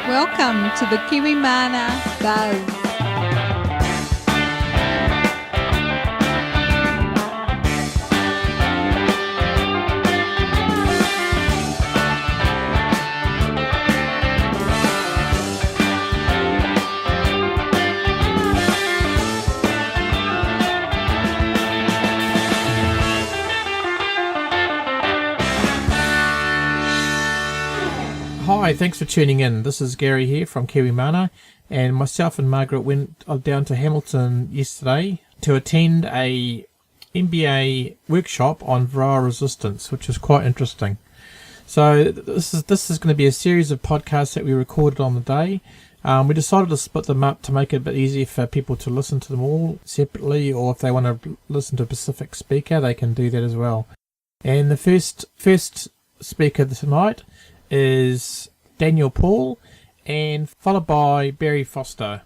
Welcome to the Kiwimana Buzz. Hi, thanks for tuning in. This is Gary here from Kiwimana, and myself and Margaret went down to Hamilton yesterday to attend a MBA workshop on varroa resistance, which is quite interesting. So this is going to be a series of podcasts that we recorded on the day. We decided to split them up to make it a bit easier for people to listen to them all separately, or if they want to listen to a specific speaker, they can do that as well. And the first speaker tonight is Daniel Paul, and followed by Barry Foster,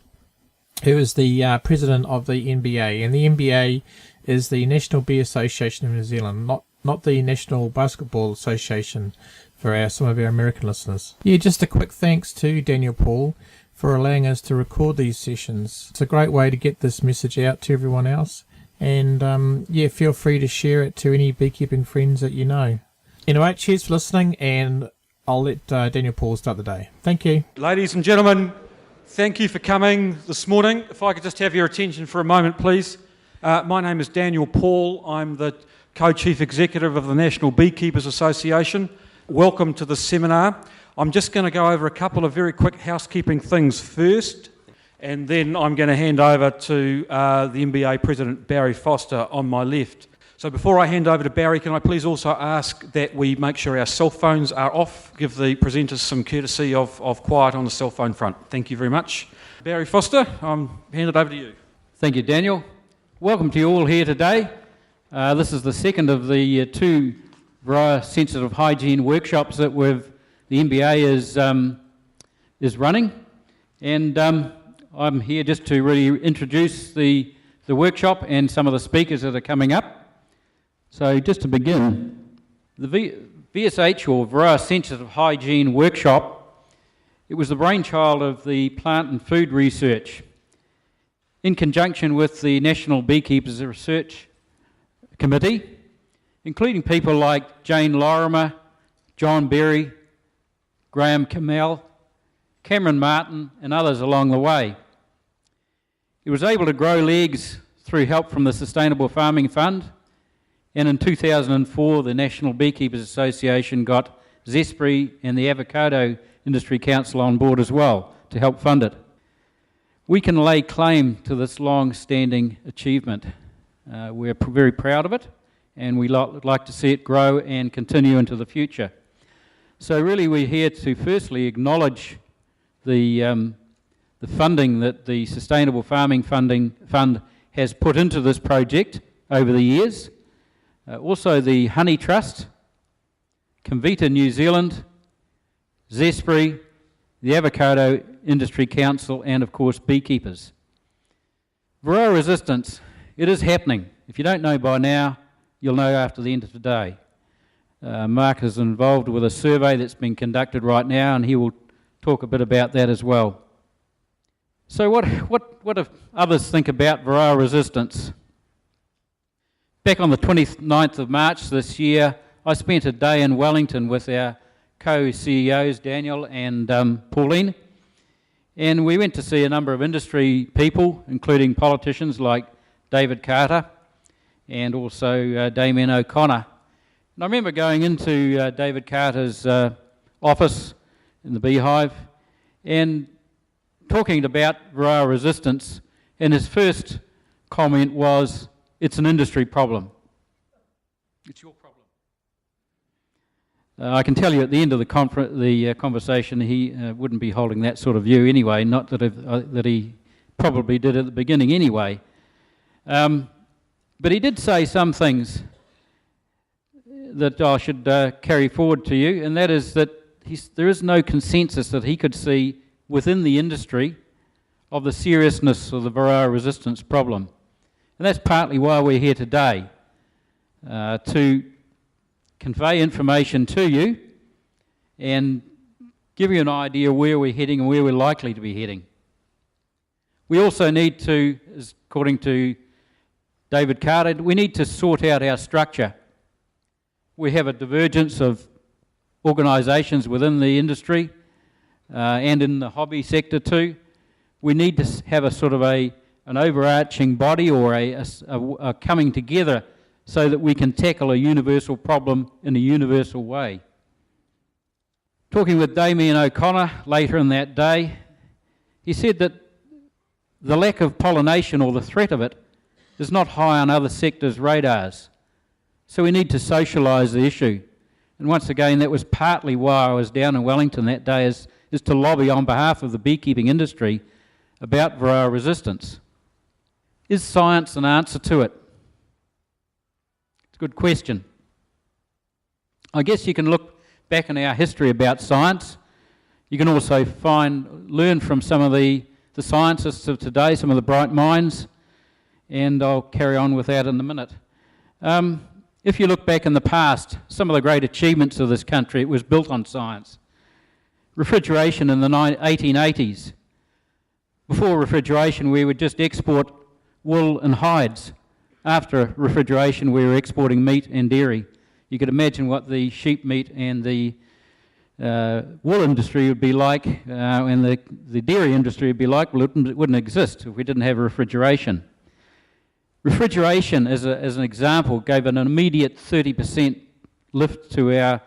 who is the president of the NBA. And the NBA is the National Bee Association of New Zealand, not the National Basketball Association for some of our American listeners. Yeah, just a quick thanks to Daniel Paul for allowing us to record these sessions. It's a great way to get this message out to everyone else. And feel free to share it to any beekeeping friends that you know. Anyway, cheers for listening, and I'll let Daniel Paul start the day. Thank you. Ladies and gentlemen, thank you for coming this morning. If I could just have your attention for a moment, please. My name is Daniel Paul. I'm the Co-Chief Executive of the National Beekeepers Association. Welcome to the seminar. I'm just going to go over a couple of very quick housekeeping things first, and then I'm going to hand over to the NBA President, Barry Foster, on my left. So before I hand over to Barry, can I please also ask that we make sure our cell phones are off, give the presenters some courtesy of quiet on the cell phone front. Thank you very much. Barry Foster, I'm handed over to you. Thank you, Daniel. Welcome to you all here today. This is the second of the two varroa sensitive hygiene workshops that the NBA is running. And I'm here just to really introduce the workshop and some of the speakers that are coming up. So just to begin, the VSH, or Varroa Sensitive Hygiene Workshop, it was the brainchild of the Plant and Food Research in conjunction with the National Beekeepers Research Committee, including people like Jane Lorimer, John Berry, Graham Kamel, Cameron Martin, and others along the way. It was able to grow legs through help from the Sustainable Farming Fund. And in 2004, the National Beekeepers Association got Zespri and the Avocado Industry Council on board as well to help fund it. We can lay claim to this long-standing achievement. We're very proud of it, and we like to see it grow and continue into the future. So really we're here to firstly acknowledge the funding that the Sustainable Farming Fund has put into this project over the years. Also the Honey Trust, Comvita New Zealand, Zespri, the Avocado Industry Council, and of course beekeepers. Varroa resistance, it is happening. If you don't know by now, you'll know after the end of today. Mark is involved with a survey that's being conducted right now, and he will talk a bit about that as well. So what do others think about varroa resistance? Back on the 29th of March this year, I spent a day in Wellington with our co-CEOs, Daniel and Pauline, and we went to see a number of industry people, including politicians like David Carter and also Damien O'Connor. And I remember going into David Carter's office in the beehive and talking about varroa resistance, and his first comment was, "It's an industry problem." It's your problem. I can tell you at the end of the conversation, he wouldn't be holding that sort of view anyway, not that he probably did at the beginning anyway. But he did say some things that I should carry forward to you, and that is that there is no consensus that he could see within the industry of the seriousness of the varroa resistance problem. And that's partly why we're here today, to convey information to you and give you an idea where we're heading and where we're likely to be heading. We also need to, according to David Carter, we need to sort out our structure. We have a divergence of organisations within the industry and in the hobby sector too. We need to have a sort of an overarching body or a coming together so that we can tackle a universal problem in a universal way. Talking with Damien O'Connor later in that day, he said that the lack of pollination or the threat of it is not high on other sectors' radars. So we need to socialise the issue. And once again, that was partly why I was down in Wellington that day, is to lobby on behalf of the beekeeping industry about varroa resistance. Is science an answer to it? It's a good question. I guess you can look back in our history about science. You can also learn from some of the scientists of today, some of the bright minds, and I'll carry on with that in a minute. If you look back in the past, some of the great achievements of this country, it was built on science. Refrigeration in the 1880s. Before refrigeration, we would just export wool and hides. After refrigeration, we were exporting meat and dairy. You could imagine what the sheep meat and the wool industry would be like, and the dairy industry would be like. Well, it wouldn't exist if we didn't have refrigeration. Refrigeration, as an example, gave an immediate 30% lift to our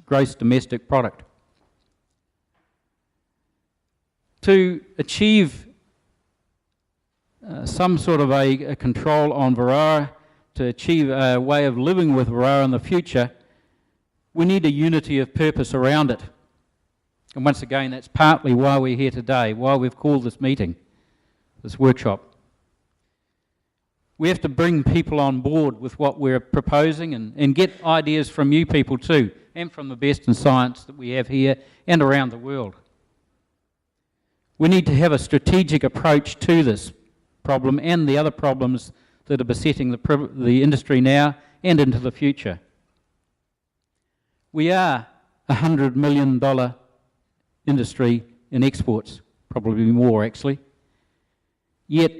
gross domestic product. To achieve some sort of a control on varroa, to achieve a way of living with varroa in the future, we need a unity of purpose around it. And once again, that's partly why we're here today, why we've called this meeting, this workshop. We have to bring people on board with what we're proposing and get ideas from you people too, and from the best in science that we have here and around the world. We need to have a strategic approach to this problem and the other problems that are besetting the industry now and into the future. We are a $100 million industry in exports, probably more actually. Yet,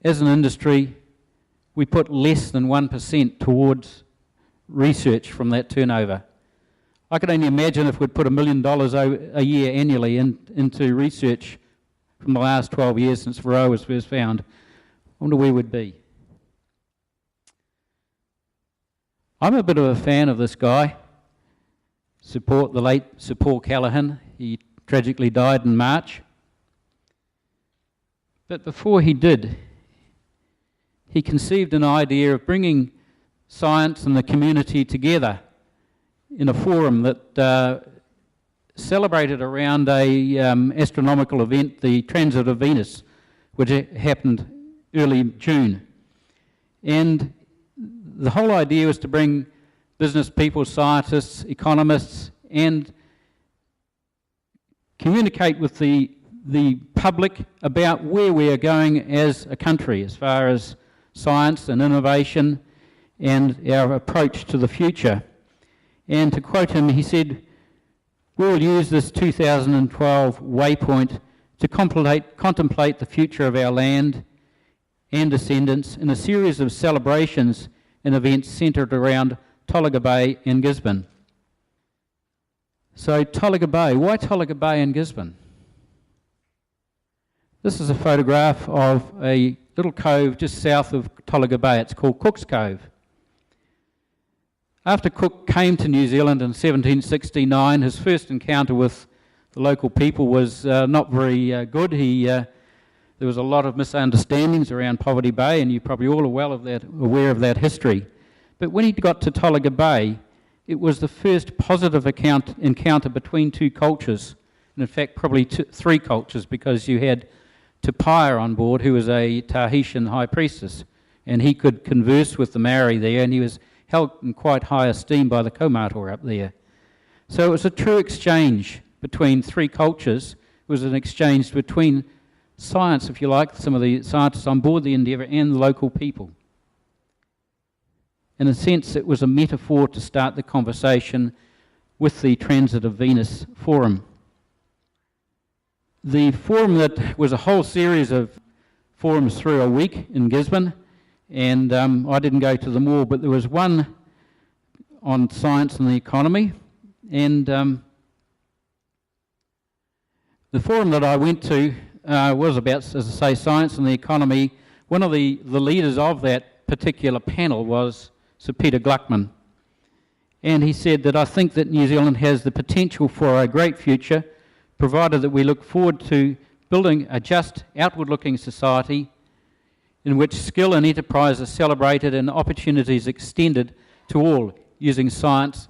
as an industry, we put less than 1% towards research from that turnover. I could only imagine if we'd put $1 million a year annually into research from the last 12 years since varroa was first found. I wonder where we'd be. I'm a bit of a fan of this guy. Support the late Sir Paul Callaghan. He tragically died in March. But before he did, he conceived an idea of bringing science and the community together in a forum that celebrated around a astronomical event, the transit of Venus, which happened early June. And the whole idea was to bring business people, scientists, economists, and communicate with the public about where we are going as a country as far as science and innovation and our approach to the future. And to quote him, he said, "We will use this 2012 waypoint to contemplate the future of our land and descendants in a series of celebrations and events centred around Tolaga Bay and Gisborne." So Tolaga Bay, why Tolaga Bay and Gisborne? This is a photograph of a little cove just south of Tolaga Bay. It's called Cook's Cove. After Cook came to New Zealand in 1769, his first encounter with the local people was not very good. There was a lot of misunderstandings around Poverty Bay, and you're probably all aware of that history. But when he got to Tolaga Bay, it was the first positive encounter between two cultures, and in fact probably three cultures, because you had Tupaia on board, who was a Tahitian high priestess, and he could converse with the Maori there, and he was held in quite high esteem by the kaumātua up there. So it was a true exchange between three cultures. It was an exchange between science, if you like, some of the scientists on board the Endeavour and the local people. In a sense, it was a metaphor to start the conversation with the Transit of Venus Forum. The forum that was a whole series of forums through a week in Gisborne, and I didn't go to them all, but there was one on science and the economy, and the forum that I went to was about, as I say, science and the economy. One of the leaders of that particular panel was Sir Peter Gluckman, and he said that I think that New Zealand has the potential for a great future, provided that we look forward to building a just, outward-looking society in which skill and enterprise are celebrated and opportunities extended to all, using science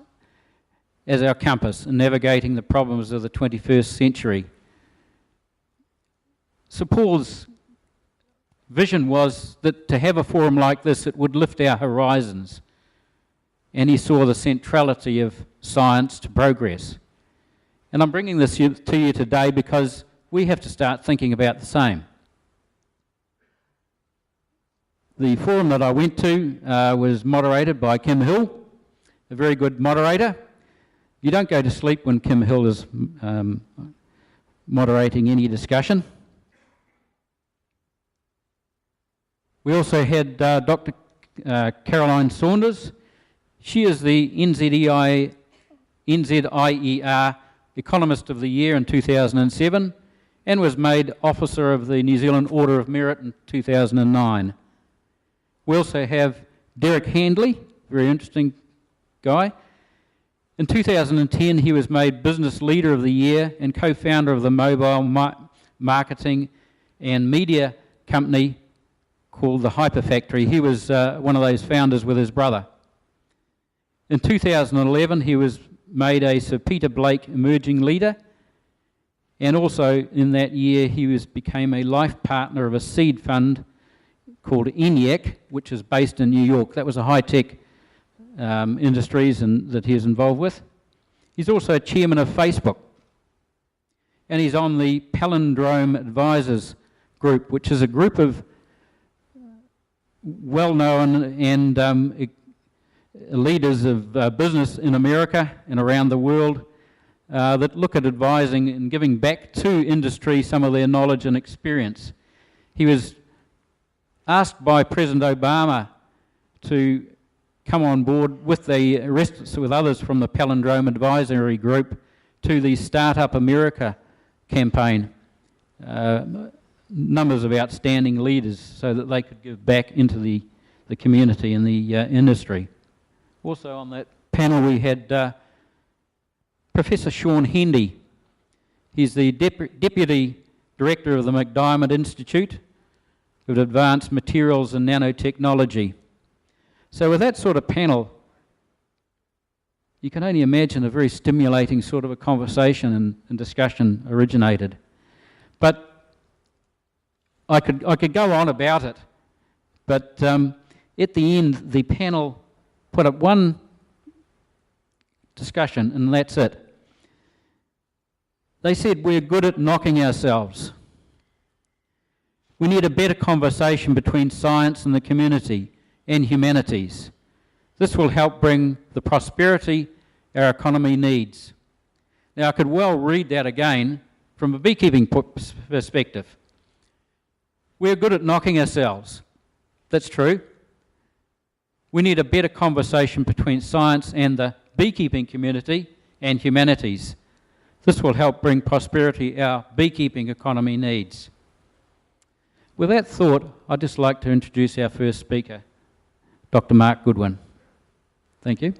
as our compass in navigating the problems of the 21st century. Sir Paul's vision was that to have a forum like this, it would lift our horizons, and he saw the centrality of science to progress. And I'm bringing this to you today because we have to start thinking about the same. The forum that I went to was moderated by Kim Hill, a very good moderator. You don't go to sleep when Kim Hill is moderating any discussion. We also had Dr. Caroline Saunders. She is the NZIER Economist of the Year in 2007 and was made Officer of the New Zealand Order of Merit in 2009. We also have Derek Handley, very interesting guy. In 2010, he was made Business Leader of the Year and co-founder of the mobile marketing and media company called the Hyper Factory. He was one of those founders with his brother. In 2011, he was made a Sir Peter Blake Emerging Leader, and also in that year he became a life partner of a seed fund called ENIAC, which is based in New York. That was a high-tech industries that he is involved with. He's also chairman of Facebook, and he's on the Palindrome Advisors group, which is a group of well-known and leaders of business in America and around the world that look at advising and giving back to industry some of their knowledge and experience. He was asked by President Obama to come on board with with others from the Palindrome Advisory Group to the Startup America campaign. Numbers of outstanding leaders so that they could give back into the community and the industry. Also on that panel we had Professor Sean Hendy. He's the Deputy Director of the McDiarmid Institute of Advanced Materials and Nanotechnology. So with that sort of panel, you can only imagine a very stimulating sort of a conversation and discussion originated. But I could go on about it, but at the end, the panel put up one discussion, and that's it. They said, we're good at knocking ourselves. We need a better conversation between science and the community and humanities. This will help bring the prosperity our economy needs. Now, I could well read that again from a beekeeping perspective. We're good at knocking ourselves. That's true. We need a better conversation between science and the beekeeping community and humanities. This will help bring prosperity our beekeeping economy needs. With that thought, I'd just like to introduce our first speaker, Dr. Mark Goodwin. Thank you.